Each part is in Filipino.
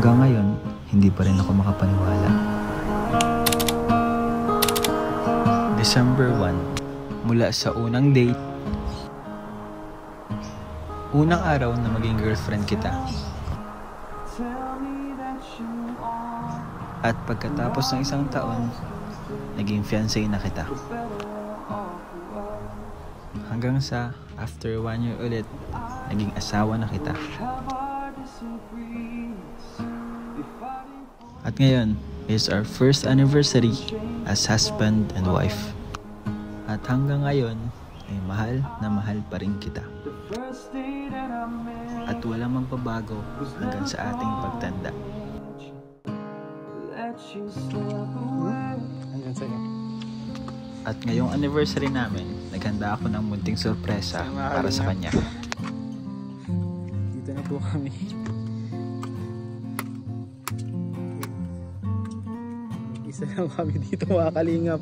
hanggang ngayon, hindi pa rin ako makapaniwala. December 1, mula sa unang date, unang araw na maging girlfriend kita. At pagkatapos ng isang taon, naging fiancé na kita. Hanggang sa after 1 year ulit, naging asawa na kita. At ngayon is our first anniversary as husband and wife. At hanggang ngayon ay mahal na mahal pa rin kita. At walang magbabago hanggang sa ating pagtanda. At ngayong anniversary namin, naghanda ako ng munting sorpresa para sa kanya. Dito na po kami. Isa lang kami dito mga kalingap.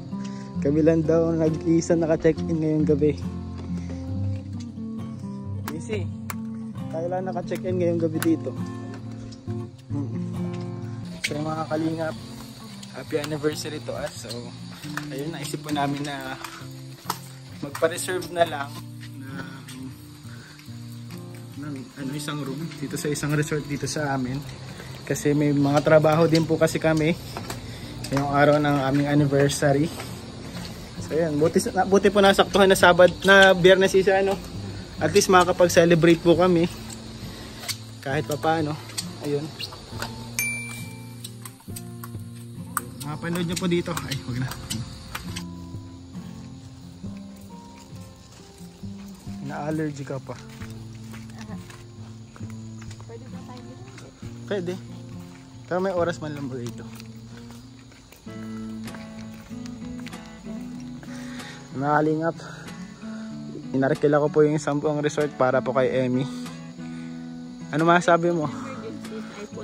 Kami lang daw nag-isa naka-check-in ngayong gabi. Easy. Tayo lang naka-check-in ngayong gabi dito. So mga kalingap, happy anniversary to us. So ayun, naisip po namin na magpa-reserve na lang ng isang room dito sa isang resort dito sa amin. Kasi may mga trabaho din po kasi kami ngayong araw ng aming anniversary. So ayan, buti po nasaktuhan na na Biyernes isa, ano. At least makakapag-celebrate po kami kahit pa paano. Ayun. Mapanood nyo po dito. Ay, wag na. Na-allergy ka pa. Pwede ba tayo dito? Pwede. Pero may oras man lang po dito. Nakalingap. Inarkila ko po yung 10 resort para po kay Emmy. Ano masasabi mo?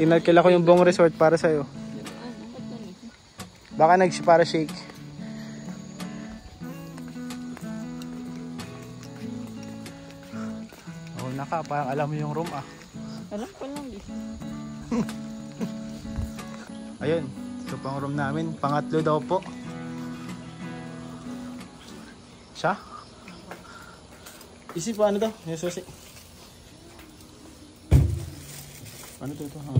Inarkila ko yung buong resort para sa'yo. Baka para shake. Oh, naka, parang alam mo yung room ah. Alam ko lang eh. Ayun, ito pang room namin. Pangatlo daw po. Siya? Isip po ano daw? Yung susi. Ano to ito? Oh.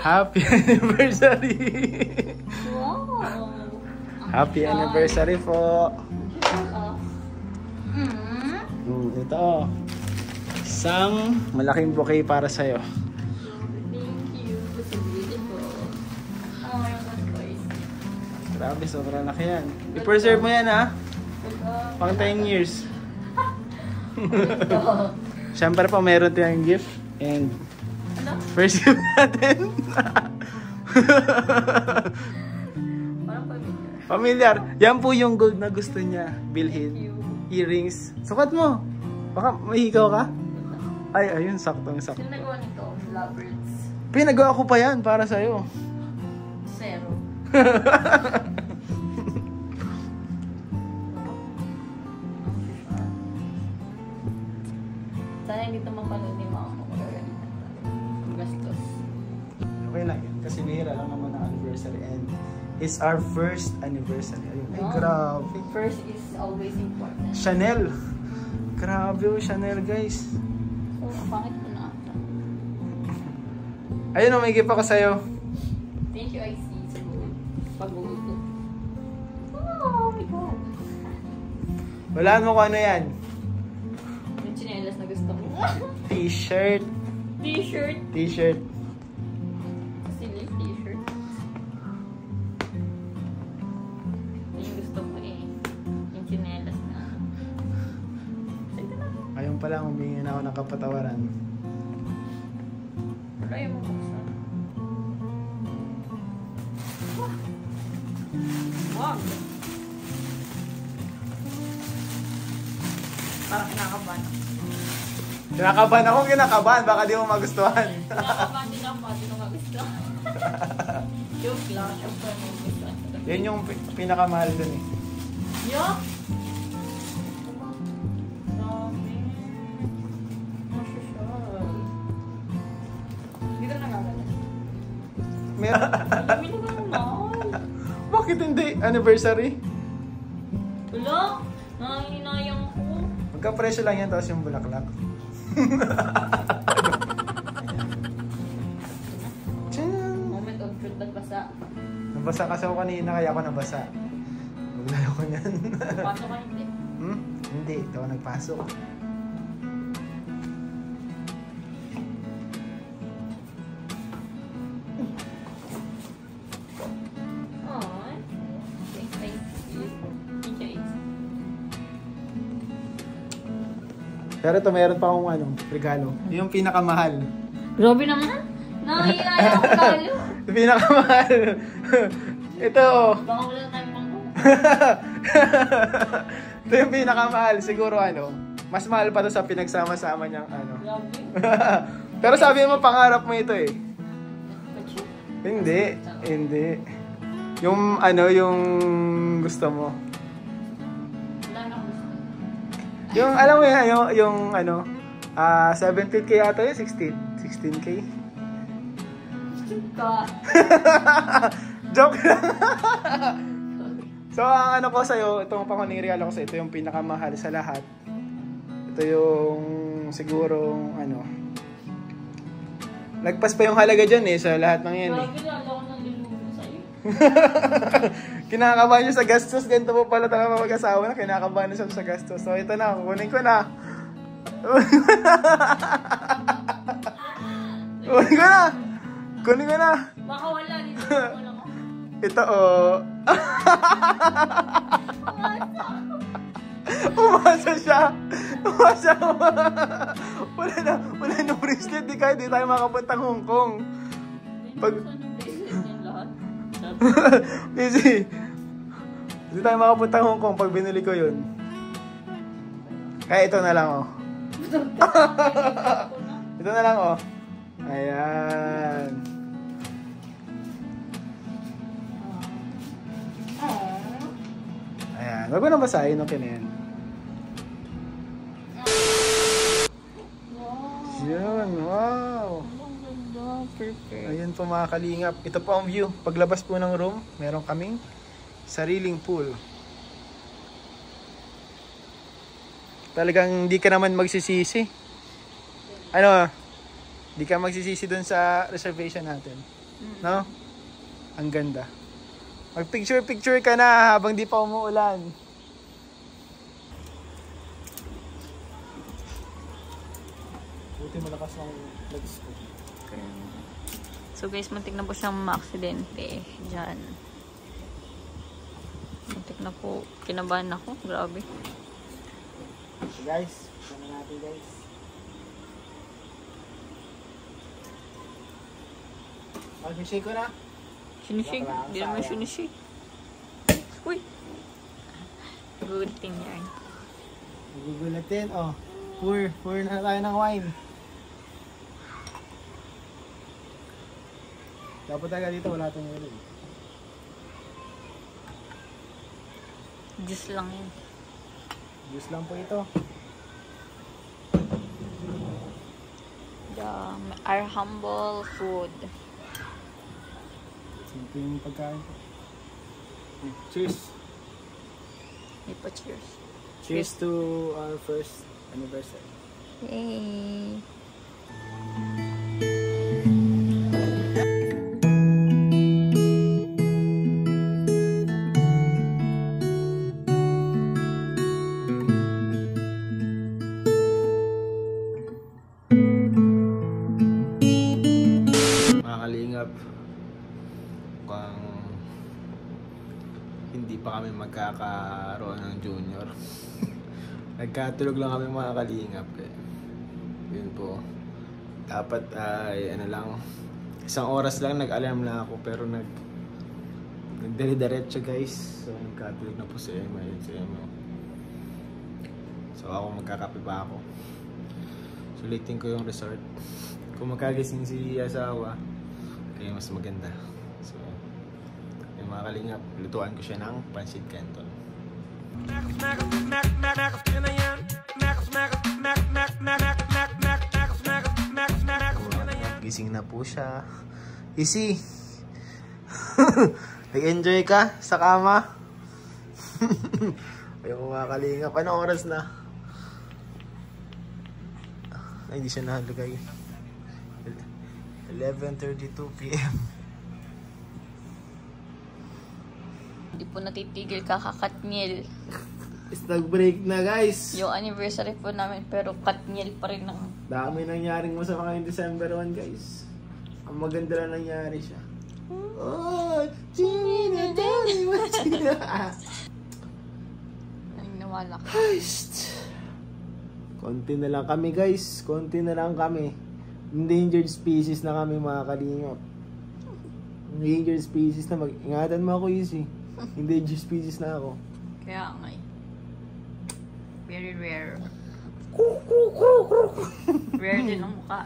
Happy anniversary! Wow! Happy anniversary po! Ito, isang malaking bouquet para sa'yo. Thank you. It's so beautiful. Oh my God, Grabe, sobrang laki yan. I-preserve mo yan ha? Pang 10 years. Siyempre pa meron tayong gift. And first gift natin. Parang familiar. Familiar. Yan po yung gold na gusto niya bilhin. Earrings. Sukat mo. Baka mahigaw ka? Ay, ayun. Saktong-sakto. Sino nagawa nito? Lovebirds. Pinagawa ko pa yan para sa'yo. Zero. Sana hindi ito mapanood ni mama ko. Magagalitan. Gastos. Okay lang yun. Kasi bihira lang naman ang anniversary. And it's our first anniversary. Ayun. Ay, grabe. First is always important. Chanel. Grabe oh, Chanel guys. So, pangit ko na ata. Ayun oh, may gift ako sa'yo. Thank you, I see. So, pag-uusap. Oh my God. Walaan mo kung ano yan. Yung chinelas na gusto mo. T-shirt. T-shirt. T-shirt. Silly t-shirt. Yung gusto mo eh. Yung chinelas na. Sige na. Ngayon pa lang humingi na ako ng kapatawaran. Wala yung mabuksan. Wow. Parang kinakabahan ako. Kinakabahan ako, kinakabahan. Baka di mo magustuhan. Kinakabahan din ako, pati nung gusto. Joke lang, syempre mo gusto. Yan yung pinakamahal dun eh. Yo? Dami. Masyashal. Dito na gagawin. Meron. Dami na ba mahal? Bakit hindi? Anniversary? Wala. Nanginayang ko. Magka-presyo lang yan, tapos yung bulaklak. Tiyan! Moment of truth, nagbasa. Nabasa kasi ako kanina, kaya ako nabasa. Maglalo ko niyan. Pasok ka hindi. Hindi, ito ako nagpasok. Ay. Thank you. Thank you. Pero ito, mayroon pa akong regalo. Yung pinakamahal. Grabe naman. Nanginayang ako lalo. Yung pinakamahal. Ito. Baka wala tayong mangko. Ito yung pinakamahal. Siguro mas mahal pa to sa pinagsama-sama niyang Grabe. Pero sabi mo, pangarap mo ito eh. Pachi. Hindi. Yung yung gusto mo. Wala na gusto. Yung alam mo yan, yung 17K ata yun, 16K. Ka. Joke lang. So ang ko sa'yo, itong pangunang regalo ko sa'yo, ito yung pinakamahal sa lahat. Ito yung sigurong lagpas pa yung halaga dyan eh, sa lahat ng yan eh. Grabe, lalo ko nang lulubo sa'yo. Kinakabahan nyo sa gastos. Ganito po pala talaga mag-asawa na. Kinakabahan nyo sa gastos. So ito na, kunin ko na. Kunin ko na. Baka wala dito. Wala ko. Ito Umasa. Wala na bracelet. Di tayo makapuntang Hong Kong. Easy. Hindi tayo makapunta Hong Kong pag binili ko yun. Kaya ito na lang Ito na lang Ayan. Ayan. Wag mo nang basahin. Okay na yan. Yun. Wow. Perfect. Ayan po mga kalingap. Ito po ang view. Paglabas po ng room, meron kaming sariling pool. Talagang hindi ka naman magsisisi. Hindi ka magsisisi dun sa reservation natin. No? Ang ganda. Mag-picture ka na habang di pa umuulan. Buti malakas ng legs ko. So guys, muntik na po siyang maaksidente dyan. Muntik na po. Kinabahan ako. Grabe. So guys, sana natin guys. Mag-shake ko na. Sinishig. Hindi naman sinishig. Uy! Good thing yan. Magugulatin. Pour na tayo ng wine. Dapat talaga dito wala tayong ulo. Juice lang yan. Juice lang po ito. Our humble food. Simple yung pagkain. Cheers! Ipa cheers. Cheers to our first anniversary. Yay! Mukhang hindi pa kami magkakaroon ng junior. Nagkatulog lang kami mga kalingap eh. Yun po. Dapat ay isang oras lang nag-alarm lang ako pero nagdire-diretso guys. So nagkatulog na po si Emma. Yun si Emma. So ako magkakape pa ako. Sulitin ko yung resort. kung magkagising si asawa, kaya mas maganda. So, yung mga kalingap, lutuan ko siya ng pancit canton. Gising na po siya. Easy! Nag-enjoy ka sa kama? Ayun mga kalingap, anong oras na? Ay, hindi siya nakalagay. 11:32 PM. Hindi po natitigil kakakatnyel. Nag-break na guys. Yung anniversary po namin, pero katnyel pa rin ng... Dami nangyaring masama ngayong December 1 guys. Ang maganda lang nangyari siya. Oh, Gina, Daddy, what's Ay, nawala ka. Konti na lang kami guys. Konti na lang kami. Endangered species na kami mga kalingap. Endangered species na. Ingatan mo ako easy. Endangered species na ako. Kaya nga eh. Very rare. Rare din ang mukha.